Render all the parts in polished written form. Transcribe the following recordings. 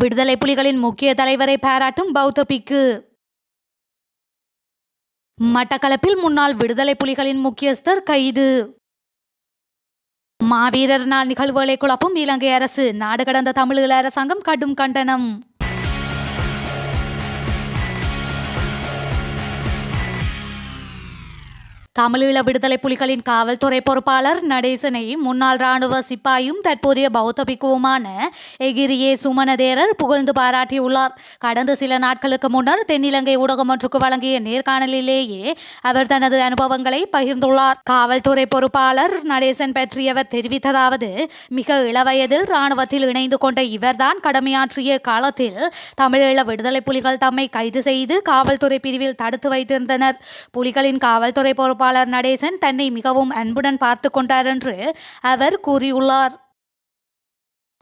விடுதலை புலிகளின் முக்கிய தலைவரை பாராட்டும் பௌத்த பிக்கு. மட்டக்களப்பில் முன்னாள் விடுதலை புலிகளின் முக்கியஸ்தர் கைது. மாவீரர் நாள் நிகழ்வுகளை குழப்பும் இலங்கை அரசு, நாடு கடந்த தமிழீழ அரசாங்கம் கடும் கண்டனம். தமிழீழ விடுதலை புலிகளின் காவல்துறை பொறுப்பாளர் நடேசனை முன்னாள் இராணுவ சிப்பாயும் தற்போதைய பௌத்த பிக்குவுமான எகிரியே சுமனதேரர் புகழ்ந்து பாராட்டியுள்ளார். கடந்த சில நாட்களுக்கு முன்னர் தென்னிலங்கை ஊடகம் ஒன்றுக்கு வழங்கிய நேர்காணலிலேயே அவர் தனது அனுபவங்களை பகிர்ந்துள்ளார். காவல்துறை பொறுப்பாளர் நடேசன் பற்றியவர் தெரிவித்ததாவது: மிக இளவயதில் இராணுவத்தில் இணைந்து கொண்ட இவர்தான் கடமையாற்றிய காலத்தில் தமிழீழ விடுதலை புலிகள் தம்மை கைது செய்து காவல்துறை பிரிவில் தடுத்து வைத்திருந்தனர். புலிகளின் காவல்துறை பொறுப்பாளர் நடேசன் தன்னை மிகவும் அன்புடன் பார்த்து கொண்டார் என்று அவர் கூறியுள்ளார்.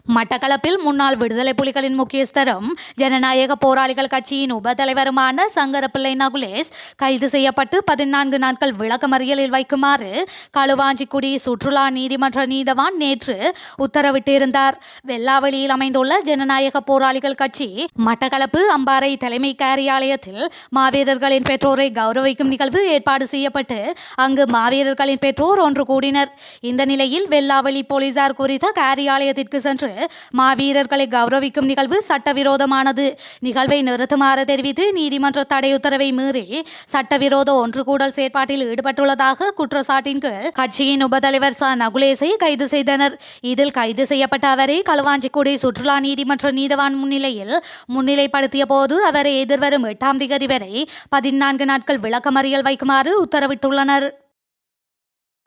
மட்டக்களப்பில் முன்னாள் விடுதலை புலிகளின் முக்கியஸ்தரும் ஜனநாயக போராளிகள் கட்சியின் உபதலைவருமான சங்கரப்பிள்ளை நகுலேஷ் கைது செய்யப்பட்டு 14 நாட்கள் விளக்கமறியலில் வைக்குமாறு களுவாஞ்சிக்குடி சுற்றுலா நீதிமன்ற நீதவான் நேற்று உத்தரவிட்டிருந்தார். வெள்ளாவளியில் அமைந்துள்ள ஜனநாயக போராளிகள் கட்சி மட்டக்களப்பு அம்பாறை தலைமை காரியாலயத்தில் மாவீரர்களின் பெற்றோரை கௌரவிக்கும் நிகழ்வு ஏற்பாடு செய்யப்பட்டு அங்கு மாவீரர்களின் பெற்றோர் ஒன்று கூடினர். இந்த நிலையில் வெள்ளாவளி போலீசார் குறித்த காரியாலயத்திற்கு சென்று மாவீரர்களை கௌரவிக்கும் நிகழ்வு சட்டவிரோதமானது. நிகழ்வை நிறுத்துமாறு தெரிவித்து நீதிமன்ற தடை உத்தரவை மீறி சட்டவிரோத ஒன்று கூடல் செயற்பாட்டில் ஈடுபட்டுள்ளதாக குற்றச்சாட்டின் கீழ் கட்சியின் உபதலைவர் ச நகுலேஷை கைது செய்தனர். இதில் கைது செய்யப்பட்ட அவரை களுவாஞ்சிக்குடி சுற்றுலா நீதிமன்ற நீதவான் முன்னிலையில் முன்னிலைப்படுத்திய போது அவரை எதிர்வரும் 8ஆம் திகதி வரை 14 நாட்கள் விளக்கமறியல் வைக்குமாறு உத்தரவிட்டுள்ளனர்.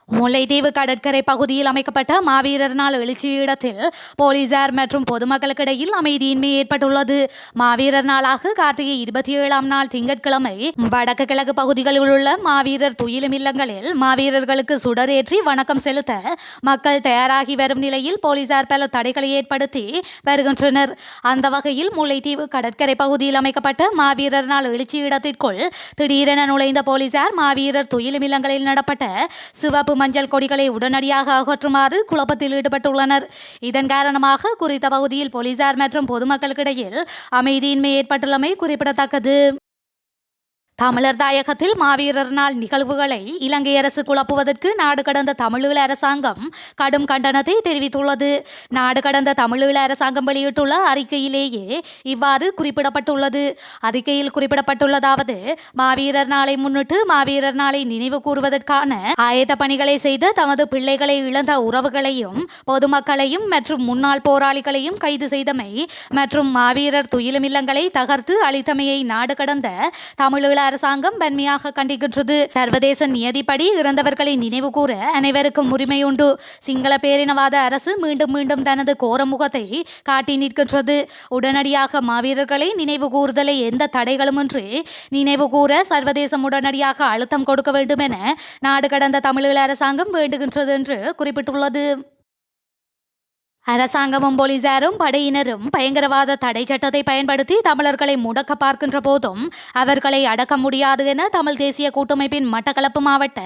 முல்லைத்தீவு கடற்கரை பகுதியில் அமைக்கப்பட்ட மாவீரர் நாள் எழுச்சி இடத்தில் போலீசார் மற்றும் பொதுமக்களுக்கிடையில் அமைதியின்மை ஏற்பட்டுள்ளது. மாவீரர் நாளாக கார்த்திகை 27ஆம் நாள் திங்கட்கிழமை வடக்கு கிழக்கு பகுதிகளில் உள்ள மாவீரர் துயிலும் இல்லங்களில் மாவீரர்களுக்கு சுடரேற்றி வணக்கம் செலுத்த மக்கள் தயாராகி வரும் நிலையில் போலீசார் பல தடைகளை ஏற்படுத்தி வருகின்றனர். அந்த வகையில் முல்லைத்தீவு கடற்கரை பகுதியில் அமைக்கப்பட்ட மாவீரர் நாள் எழுச்சி இடத்திற்குள் திடீரென நுழைந்த போலீசார் மாவீரர் துயிலும் இல்லங்களில் நடப்பட்ட சிவப்பு மஞ்சள் கொடிகளை உடனடியாக அகற்றுமாறு குழப்பத்தில் ஈடுபட்டுள்ளனர். இதன் காரணமாக குறித்த பகுதியில் போலீசார் மற்றும் பொதுமக்களுக்கிடையில் அமைதியின்மை ஏற்பட்டுள்ளமை குறிப்பிடத்தக்கது. தமிழர் தாயகத்தில் மாவீரர் நாள் நிகழ்வுகளை இலங்கை அரசு குழப்புவதற்கு நாடு கடந்த தமிழீழ அரசாங்கம் கடும் கண்டனத்தை தெரிவித்துள்ளது. நாடு கடந்த தமிழீழ அரசாங்கம் வெளியிட்டுள்ள அறிக்கையிலேயே இவ்வாறு குறிப்பிடப்பட்டுள்ளது. அறிக்கையில் குறிப்பிடப்பட்டுள்ளதாவது: மாவீரர் நாளை முன்னிட்டு மாவீரர் நாளை நினைவு கூறுவதற்கான ஆயத்த பணிகளை செய்த தமது பிள்ளைகளை இழந்த உறவுகளையும் பொதுமக்களையும் மற்றும் முன்னாள் போராளிகளையும் கைது செய்தமை மற்றும் மாவீரர் துயிலும் இல்லங்களை தகர்த்து அளித்தமையை நாடு கடந்த தமிழீழ அரசாங்கம் வன்மையாக கண்டிக்கின்றது. சர்வதேச நியதிப்படி இறந்தவர்களை நினைவு கூற அனைவருக்கும் உரிமை உண்டு. சிங்கள பேரினவாத அரசு மீண்டும் மீண்டும் தனது கோர முகத்தை காட்டி நிற்கின்றது. உடனடியாக மாவீரர்களை நினைவு கூறுதலை எந்த தடைகளுமின்றி நினைவு கூற சர்வதேசம் உடனடியாக அழுத்தம் கொடுக்க வேண்டும் என நாடு கடந்த தமிழீழ அரசாங்கம் வேண்டுகின்றது என்று குறிப்பிட்டுள்ளது. அரசாங்கமும் போலீசாரும் படையினரும் பயங்கரவாத தடை சட்டத்தை பயன்படுத்தி தமிழர்களை முடக்க பார்க்கின்ற போதும் அவர்களை அடக்க முடியாது என தமிழ் தேசிய கூட்டமைப்பின் மட்டக்களப்பு மாவட்ட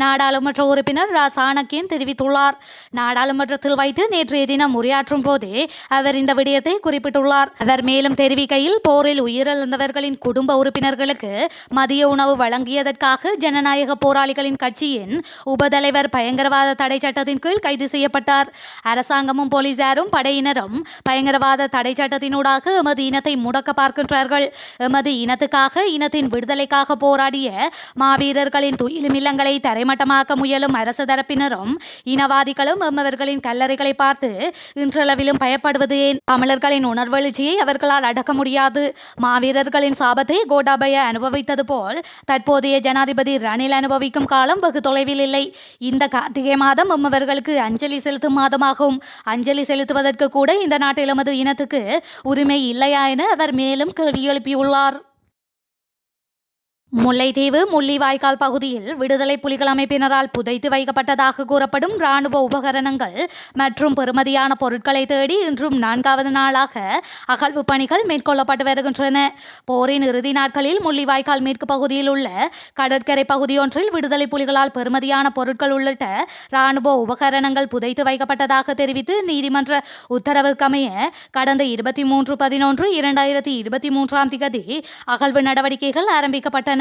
நாடாளுமன்ற உறுப்பினர் ரா சாணக்கியன் தெரிவித்துள்ளார். நாடாளுமன்றத்தில் வைத்து நேற்றைய தினம் உரையாற்றும் போதே அவர் இந்த விடயத்தை குறிப்பிட்டுள்ளார். அவர் மேலும் தெரிவிக்கையில், போரில் உயிரிழந்தவர்களின் குடும்ப உறுப்பினர்களுக்கு மதிய உணவு வழங்கியதற்காக ஜனநாயக போராளிகளின் கட்சியின் உபதலைவர் பயங்கரவாத தடை சட்டத்தின் கீழ் கைது செய்யப்பட்டார். அரசாங்கமும் போலீசாரும் படையினரும் பயங்கரவாத தடை சட்டத்தினூடாக எமது இனத்தை முடக்க பார்க்கின்றார்கள். எமது இனத்துக்காக இனத்தின் விடுதலைக்காக போராடிய மாவீரர்களின் துயிலும் இல்லங்களை தரைமட்டமாக்க முயலும் அரசு தரப்பினரும் இனவாதிகளும் எம்மவர்களின் கல்லறைகளை பார்த்து இன்றளவிலும் பயப்படுவது ஏன்? தமிழர்களின் உணர்வெழுச்சியை அவர்களால் அடக்க முடியாது. மாவீரர்களின் சாபத்தை கோட்டாபய அனுபவித்தது போல் தற்போதைய ஜனாதிபதி ரணில் அனுபவிக்கும் காலம் வெகு தொலைவில் இல்லை. இந்த கார்த்திகை மாதம் எம்மவர்களுக்கு அஞ்சலி செலுத்தும் மாதமாகும். அஞ்சலி செலுத்துவதற்கு கூட இந்த நாட்டில் எமது இனத்துக்கு உரிமை இல்லையா என அவர் மேலும் கேள்வி எழுப்பியுள்ளார். முல்லைத்தீவு முள்ளிவாய்க்கால் பகுதியில் விடுதலை புலிகள் அமைப்பினரால் புதைத்து வைக்கப்பட்டதாக கூறப்படும் இராணுவ உபகரணங்கள் மற்றும் பெறுமதியான பொருட்களை தேடி இன்றும் 4வது நாளாக அகழ்வு பணிகள் மேற்கொள்ளப்பட்டு வருகின்றன. போரின் இறுதி நாட்களில் முள்ளிவாய்க்கால் மேற்கு பகுதியில் உள்ள கடற்கரை பகுதியொன்றில் விடுதலை புலிகளால் பெறுமதியான பொருட்கள் உள்ளிட்ட இராணுவ உபகரணங்கள் புதைத்து வைக்கப்பட்டதாக தெரிவித்து நீதிமன்ற உத்தரவுக்கமைய கடந்த 23/11/2023 அகழ்வு நடவடிக்கைகள் ஆரம்பிக்கப்பட்டன.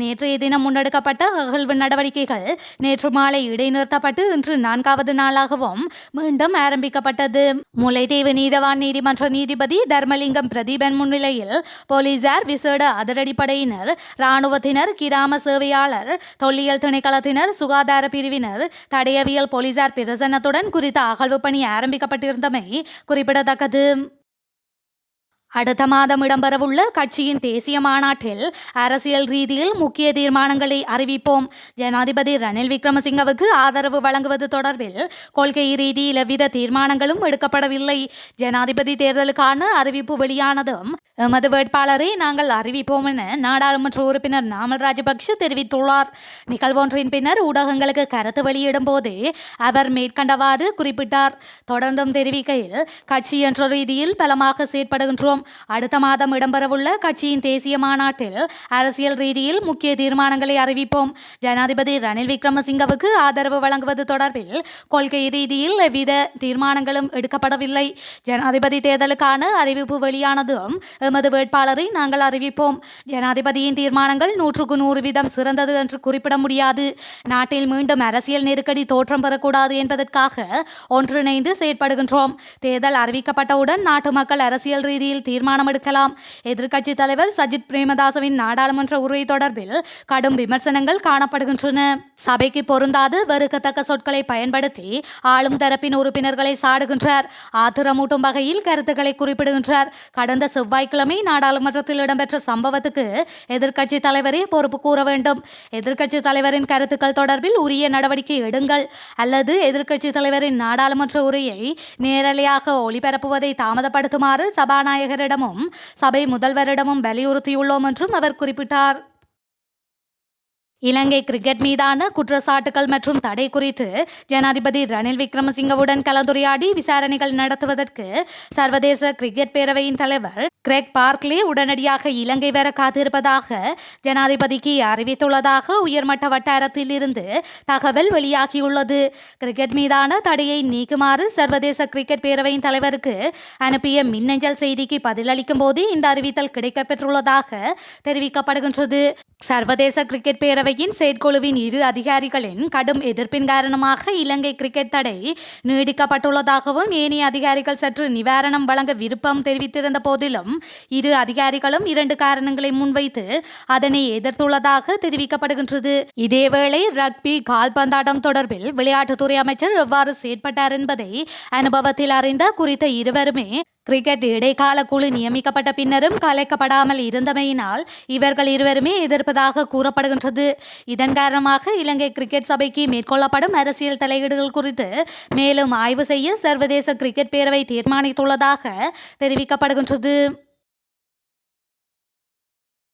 நேற்றைய தினம் முன்னெடுக்கப்பட்ட அகழ்வு நடவடிக்கைகள் நேற்று மாலை இடைநிறுத்தப்பட்டு இன்று 4வது நாளாகவும் மீண்டும் ஆரம்பிக்கப்பட்டது. முல்லைத்தீவு நீதவான் நீதிமன்ற நீதிபதி தர்மலிங்கம் பிரதீபன் முன்னிலையில் போலீசார், விசேட அதிரடிப்படையினர், இராணுவத்தினர், கிராம சேவையாளர், தொல்லியல் திணைக்களத்தினர், சுகாதார பிரிவினர், தடயவியல் போலீசார் பிரசன்னத்துடன் குறித்த அகழ்வு பணி ஆரம்பிக்கப்பட்டிருந்தமை குறிப்பிடத்தக்கது. அடுத்த மாதம் இடம்பெறவுள்ள கட்சியின் தேசிய மாநாட்டில் அரசியல் ரீதியில் முக்கிய தீர்மானங்களை அறிவிப்போம். ஜனாதிபதி ரணில் விக்ரமசிங்கவுக்கு ஆதரவு வழங்குவது தொடர்பில் கொள்கை ரீதியில் எவ்வித தீர்மானங்களும் எடுக்கப்படவில்லை. ஜனாதிபதி தேர்தலுக்கான அறிவிப்பு வெளியானதும் எமது வேட்பாளரை நாங்கள் அறிவிப்போம் என நாடாளுமன்ற உறுப்பினர் நாமல் ராஜபக்ஷ தெரிவித்துள்ளார். நிகழ்வொன்றின் பின்னர் ஊடகங்களுக்கு கருத்து வெளியிடும் போதே அவர் மேற்கண்டவாறு குறிப்பிட்டார். தொடர்ந்தும் தெரிவிக்கையில், கட்சி என்ற ரீதியில் பலமாக செயற்படுகின்றோம். அடுத்த மாதம் இடம்பெறவுள்ள கட்சியின் தேசிய மாநாட்டில் அரசியல் ரீதியில் முக்கிய தீர்மானங்களை அறிவிப்போம். ஜனாதிபதி ரணில் விக்ரமசிங்கவுக்கு ஆதரவு வழங்குவது தொடர்பில் கொள்கை ரீதியில் எவ்வித தீர்மானங்களும் எடுக்கப்படவில்லை. ஜனாதிபதி தேர்தலுக்கான அறிவிப்பு வெளியானதும் எமது வேட்பாளரை நாங்கள் அறிவிப்போம். ஜனாதிபதியின் தீர்மானங்கள் 100% சிறந்தது என்று குறிப்பிட முடியாது. நாட்டில் மீண்டும் அரசியல் நெருக்கடி தோற்றம் பெறக்கூடாது என்பதற்காக ஒன்றிணைந்து செயற்படுகின்றோம். தேர்தல் அறிவிக்கப்பட்டவுடன் நாட்டு மக்கள் அரசியல் ரீதியில் தீர்மானம் எடுக்கலாம். எதிர்க்கட்சி தலைவர் சஜித் பிரேமதாசவின் நாடாளுமன்ற உரை தொடர்பில் கடும் விமர்சனங்கள் காணப்படுகின்றன. சபைக்கு பொருந்தாது வெறுக்கத்தக்க சொற்களை பயன்படுத்தி ஆளும் தரப்பின் உறுப்பினர்களை சாடுகின்றார். ஆத்திரமூட்டும் வகையில் கருத்துக்களை குறிப்பிடுகின்றார். கடந்த செவ்வாய்க்கிழமை நாடாளுமன்றத்தில் இடம்பெற்ற சம்பவத்துக்கு எதிர்க்கட்சி தலைவரே பொறுப்பு கூற வேண்டும். எதிர்க்கட்சி தலைவரின் கருத்துக்கள் தொடர்பில் உரிய நடவடிக்கை எடுங்கள், அல்லது எதிர்க்கட்சி தலைவரின் நாடாளுமன்ற உரையை நேரலையாக ஒளிபரப்புவதை தாமதப்படுத்துமாறு சபாநாயகரிடமும் சபை முதல்வரிடமும் வலியுறுத்தியுள்ளோம் என்றும் அவர் குறிப்பிட்டார். இலங்கை கிரிக்கெட் மீதான குற்றச்சாட்டுகள் மற்றும் தடை குறித்து ஜனாதிபதி ரணில் விக்ரமசிங்கவுடன் கலந்துரையாடி விசாரணைகள் நடத்துவதற்கு சர்வதேச கிரிக்கெட் பேரவையின் தலைவர் கிரெக் பார்க்லே உடனடியாக இலங்கை வர காத்திருப்பதாக ஜனாதிபதிக்கு அறிவித்துள்ளதாக உயர்மட்ட வட்டாரத்தில் இருந்து தகவல் வெளியாகியுள்ளது. கிரிக்கெட் மீதான தடையை நீக்குமாறு சர்வதேச கிரிக்கெட் பேரவையின் தலைவருக்கு அனுப்பிய மின்னஞ்சல் செய்திக்கு பதிலளிக்கும் போது இந்த அறிவித்தல் கிடைக்கப்பெற்றுள்ளதாக தெரிவிக்கப்படுகின்றது. சர்வதேச கிரிக்கெட் பேரவையின் செயற்குழுவின் 2 அதிகாரிகளின் கடும் எதிர்ப்பின் காரணமாக இலங்கை கிரிக்கெட் தடை நீடிக்கப்பட்டுள்ளதாகவும் ஏனைய அதிகாரிகள் சற்று நிவாரணம் வழங்க விருப்பம் தெரிவித்திருந்த போதிலும் 2 அதிகாரிகளும் 2 காரணங்களை முன்வைத்து அதனை எதிர்த்துள்ளதாக தெரிவிக்கப்படுகின்றது. இதேவேளை ரக்பி கால்பந்தாட்டம் தொடர்பில் விளையாட்டுத்துறை அமைச்சர் எவ்வாறு செயற்பட்டார் என்பதை அனுபவத்தில் அறிந்த குறித்த இருவருமே கிரிக்கெட் இடைக்கால குழு நியமிக்கப்பட்ட பின்னரும் கலைக்கப்படாமல் இருந்தமையினால் இவர்கள் இருவருமே எதிர்ப்பதாக கூறப்படுகின்றது. இதன் காரணமாக இலங்கை கிரிக்கெட் சபைக்கு மேற்கொள்ளப்படும் அரசியல் தலையீடுகள் குறித்து மேலும் ஆய்வு செய்ய சர்வதேச கிரிக்கெட் பேரவை தீர்மானித்துள்ளதாக தெரிவிக்கப்படுகின்றது.